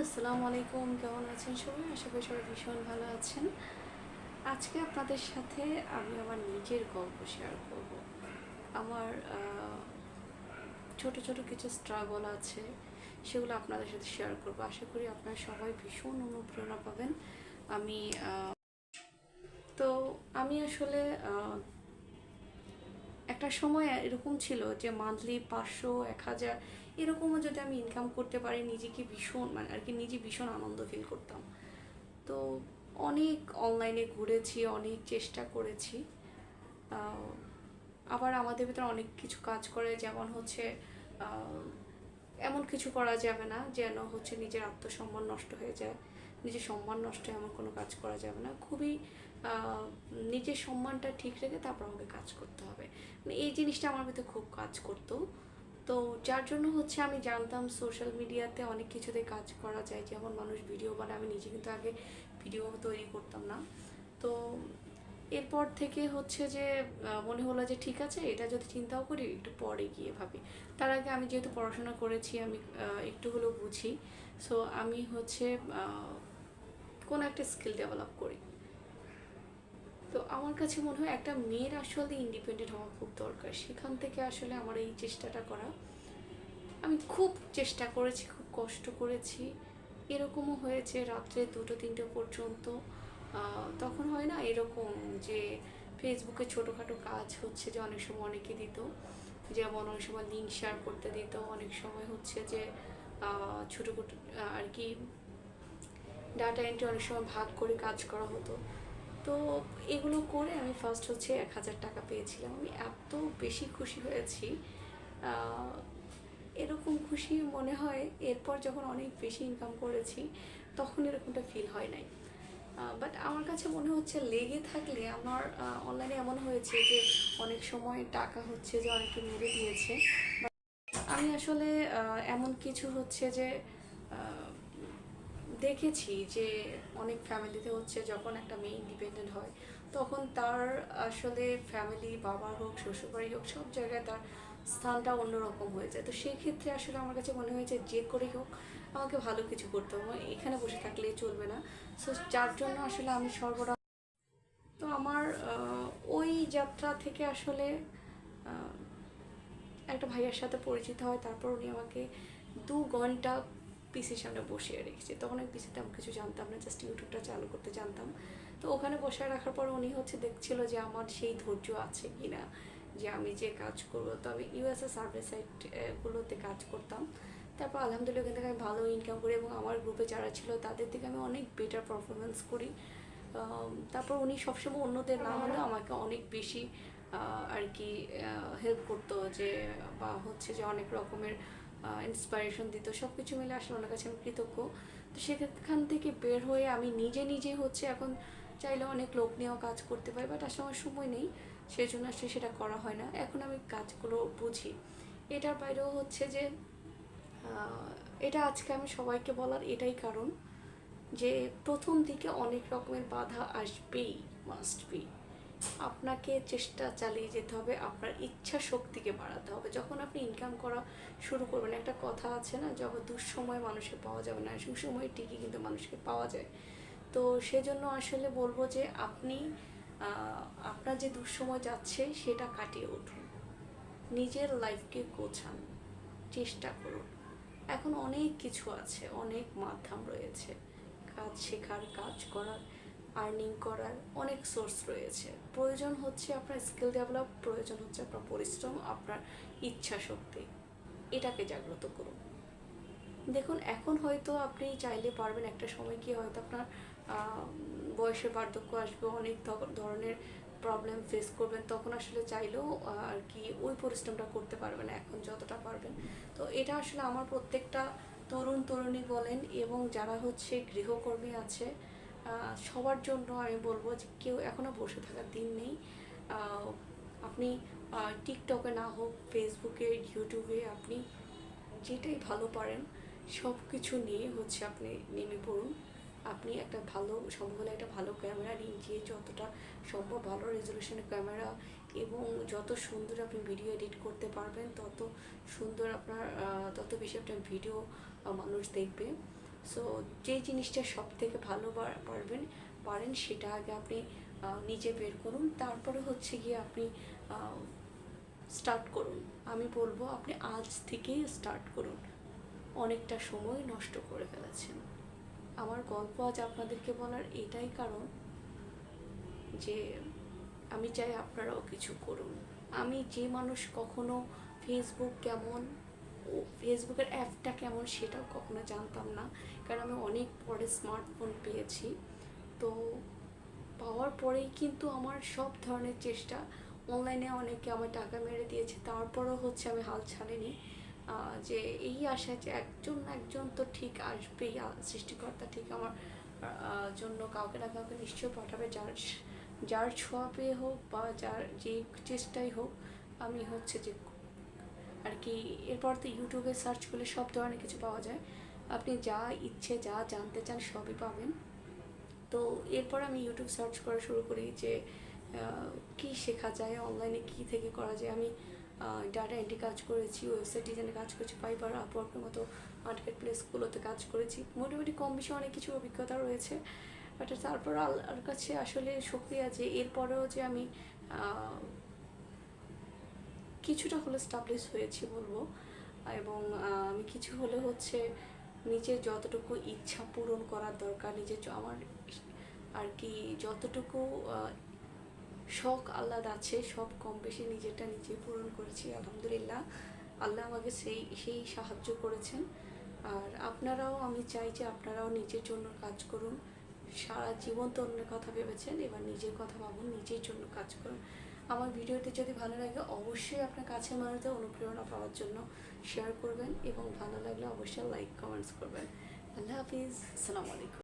আসসালামু আলাইকুম। কেমন আছেন সবাই? আশা করি সবাই ভীষণ ভালো আছেন। আজকে আপনাদের সাথে আমি আমার নিজের গল্প শেয়ার করব। আমার ছোট ছোট কিছু স্ট্রাগল আছে, সেগুলো আপনাদের সাথে শেয়ার করব। আশা করি আপনারা সবাই ভীষণ অনুপ্রেরণা পাবেন। আমি তো আমি আসলে একটা সময় এরকম ছিল যে মান্থলি 500 1000 এরকমও যদি আমি ইনকাম করতে পারি, নিজেকে ভীষণ মানে আর কি নিজে ভীষণ আনন্দ ফিল করতাম। তো অনেক অনলাইনে ঘুরেছি, অনেক চেষ্টা করেছি। আবার আমাদের ভিতরে অনেক কিছু কাজ করে, যেমন হচ্ছে এমন কিছু করা যাবে না যেন হচ্ছে নিজের আত্মসম্মান নষ্ট হয়ে যায়, নিজের সম্মান নষ্ট হয়, এমন কোনো কাজ করা যাবে না। খুবই নিজের সম্মানটা ঠিক রেখে তারপর আমাকে কাজ করতে হবে। মানে এই জিনিসটা আমার ভিতরে খুব কাজ করতো। তো যার জন্য হচ্ছে আমি জানতাম সোশ্যাল মিডিয়াতে অনেক কিছুতে কাজ করা যায়, যেমন মানুষ ভিডিও বানায়। আমি নিজে কিন্তু আগে ভিডিও তৈরি করতাম না। তো এরপর থেকে হচ্ছে যে মনে হলো যে ঠিক আছে, এটা যদি চিন্তাও করি একটু পরে গিয়ে ভাবি। তার আগে আমি যেহেতু পড়াশোনা করেছি, আমি একটু হলেও বুঝি। সো আমি হচ্ছে কোনো একটা স্কিল ডেভেলপ করি। তো আমার কাছে মনে হয় একটা মেয়ের আসলে ইন্ডিপেন্ডেন্ট হওয়া খুব দরকার। সেখান থেকে আসলে আমার এই চেষ্টাটা করা। আমি খুব চেষ্টা করেছি, খুব কষ্ট করেছি। এরকমও হয়েছে রাত্রে 2টো 3টো পর্যন্ত। তখন হয় না এরকম যে ফেসবুকে ছোটোখাটো কাজ হচ্ছে যে অনেক সময় অনেকে দিত, যেমন অনেক সময় লিঙ্ক শেয়ার করতে দিত, অনেক সময় হচ্ছে যে ছোটো খাটো আর কি ডাটা এন্ট্রি অনেক সময় ভাগ করে কাজ করা হতো। তো এগুলো করে আমি ফার্স্ট হচ্ছে 1000 টাকা পেয়েছিলাম। আমি এত বেশি খুশি হয়েছি, এরকম খুশি মনে হয় এরপর যখন অনেক বেশি ইনকাম করেছি তখন এরকমটা ফিল হয় নাই। বাট আমার কাছে মনে হচ্ছে লেগে থাকলে আমার অনলাইনে এমন হয়েছে যে অনেক সময় টাকা হচ্ছে যে অনেকে মেরে দিয়েছে। আমি আসলে এমন কিছু হচ্ছে যে দেখেছি যে অনেক ফ্যামিলিতে হচ্ছে যখন একটা মেয়ে ইন্ডিপেন্ডেন্ট হয় তখন তার আসলে ফ্যামিলি, বাবার হোক শ্বশুরবাড়ি হোক, সব জায়গায় তার স্থানটা অন্যরকম হয়ে যায়। তো সেই ক্ষেত্রে আসলে আমার কাছে মনে হয়েছে যে করেই হোক আমাকে ভালো কিছু করতে হবে, এখানে বসে থাকলে চলবে না। সো যার জন্য আসলে আমি সর্বদা তো আমার ওই যাত্রা থেকে আসলে একটা ভাইয়ার সাথে পরিচিত হয়। তারপর উনি আমাকে 2 ঘন্টা পিসির সামনে বসিয়ে রেখেছে। তখন আমি পিসিতে আমি কিছু জানতাম না, জাস্ট ইউটিউবটা চালু করতে জানতাম। তো ওখানে বসে রাখার পর উনি হচ্ছে দেখছিল যে আমার সেই ধৈর্য আছে কি না, যে আমি যে কাজ করবো। তো আমি ইউএসএ সার্ভিস সাইটগুলোতে কাজ করতাম। তারপর আলহামদুলিল্লাহ এখান থেকে আমি ভালো ইনকাম করি এবং আমার গ্রুপে যারা ছিল তাদের থেকে আমি অনেক বেটার পারফরমেন্স করি। তারপর উনি সবসময় অন্যদের না হলেও আমাকে অনেক বেশি আর কি হেল্প করতো, যে বা হচ্ছে যে অনেক রকমের ইন্সপাইরেশন দিত। সব কিছু মিলে আসলে ওনার কাছে আমি কৃতজ্ঞ। তো সেখান থেকে বের হয়ে আমি নিজে নিজে হচ্ছে এখন চাইলে অনেক লোক নিয়েও কাজ করতে পারি, বাট আসলে আমার সময় নেই, সেই জন্য আসলে সেটা করা হয় না। এখন আমি কাজগুলো বুঝি। এটার বাইরেও হচ্ছে যে এটা আজকে আমি সবাইকে বলার এটাই কারণ যে প্রথম দিকে অনেক রকমের বাধা আসবেই, মাস্ট বি। আপনাকে চেষ্টা চালিয়ে যেতে হবে, আপনার ইচ্ছা শক্তিকে বাড়াতে হবে। যখন আপনি ইনকাম করা শুরু করবেন, একটা কথা আছে না, যখন দুঃসময় মানুষকে পাওয়া যাবে না, সুসময় ঠিকই কিন্তু মানুষকে পাওয়া যায়। তো সেজন্য আসলে বলবো যে আপনি আপনার যে দুঃসময় যাচ্ছে সেটা কাটিয়ে উঠুন, নিজের লাইফকে গোছান, চেষ্টা করুন। এখন অনেক কিছু আছে, অনেক মাধ্যম রয়েছে কাজ শেখার, কাজ করার, আর্নিং করার অনেক সোর্স রয়েছে। প্রয়োজন হচ্ছে আপনার স্কিল ডেভেলপ, প্রয়োজন হচ্ছে আপনার পরিশ্রম, আপনার ইচ্ছা শক্তি। এটাকে জাগ্রত করুন। দেখুন এখন হয়তো আপনি চাইলে পারবেন, একটা সময় কি হয়তো আপনার বয়সের পার্থক্য আসবে, অনেক ধরনের প্রবলেম ফেস করবেন, তখন আসলে চাইলেও আর কি ওই পরিশ্রমটা করতে পারবেন এখন যতটা পারবেন। তো এটা আসলে আমার প্রত্যেকটা তরুণ তরুণী বলেন এবং যারা হচ্ছে গৃহকর্মী আছে সবার জন্য আমি বলবো যে কেউ এখনও বসে থাকার দিন নেই। আপনি টিকটকে না হোক, ফেসবুকে, ইউটিউবে আপনি যেটাই ভালো পারেন সব কিছু নিয়ে হচ্ছে আপনি নেমে পড়ুন। আপনি একটা ভালো, সম্ভব হলে একটা ভালো ক্যামেরা নিন, যে যতটা সম্ভব ভালো রেজলিউশনের ক্যামেরা, এবং যত সুন্দর আপনি ভিডিও এডিট করতে পারবেন তত সুন্দর আপনার তত বেশি আপনার ভিডিও মানুষ দেখবে। সো যে জিনিসটা সব থেকে ভালো পারেন সেটা আগে আপনি নিজে বের করুন, তারপরে হচ্ছে গিয়ে আপনি স্টার্ট করুন। আমি বলবো আপনি আজ থেকেই স্টার্ট করুন, অনেকটা সময় নষ্ট করে ফেলেছেন। আমার গল্প আজ আপনাদেরকে বলার এটাই কারণ যে আমি চাই আপনারাও কিছু করুন। আমি যে মানুষ কখনো ফেসবুক কেমন ও ফেসবুকের অ্যাপটা কেমন সেটাও কখনো জানতাম না, কারণ আমি অনেক পরে স্মার্টফোন পেয়েছি। তো পাওয়ার পরেই কিন্তু আমার সব ধরনের চেষ্টা, অনলাইনে অনেকে আমার টাকা মেরে দিয়েছে, তারপরেও হচ্ছে আমি হাল ছাড়িনি। যে এই আশা যে একজন না একজন তো ঠিক আসবেই, সৃষ্টিকর্তা ঠিক আমার জন্য কাউকে না কাউকে নিশ্চয় পাঠাবে, যার যার ছোঁয়া পেয়ে হোক বা যার যে চেষ্টাই হোক আমি হচ্ছে যে আর কি। এরপর তো ইউটিউবে সার্চ করলে সব ধরনের কিছু পাওয়া যায়, আপনি যা ইচ্ছে যা জানতে চান সবই পাবেন। তো এরপর আমি ইউটিউব সার্চ করা শুরু করি যে কী শেখা যায় অনলাইনে, কী থেকে করা যায়। আমি ডাটা এন্ট্রি কাজ করেছি, ওয়েবসাইট ডিজাইনে কাজ করেছি, ফাইবার আপওয়ার্কের মতো মার্কেট প্লেসগুলোতে কাজ করেছি, মোটামুটি কম বেশি অনেক কিছু অভিজ্ঞতা রয়েছে। বাট তারপর আল্লাহর কাছে আসলে শুকরিয়া যে এরপরেও যে আমি কিছুটা হলে স্টাবলিশ হয়েছি বলবো। এবং আমি কিছু হলে হচ্ছে নিজের যতটুকু ইচ্ছা পূরণ করার দরকার, নিজের আমার আর কি যতটুকু শখ আহ্লাদ আছে সব কম বেশি নিজেরটা নিজে পূরণ করেছি আলহামদুলিল্লাহ। আল্লাহ আমাকে সেই সাহায্য করেছেন। আর আপনারাও, আমি চাই যে আপনারাও নিজের জন্য কাজ করুন। সারা জীবন তো অন্যের কথা ভেবেছেন, এবার নিজের কথা ভাবুন, নিজের জন্য কাজ করুন। আমার ভিডিওটি যদি ভালো লাগে অবশ্যই আপনার কাছের মানুষদের অনুপ্রেরণা পাওয়ার জন্য শেয়ার করবেন, এবং ভালো লাগলে অবশ্যই লাইক কমেন্টস করবেন। আল্লাহ হাফিজ, আসসালামু আলাইকুম।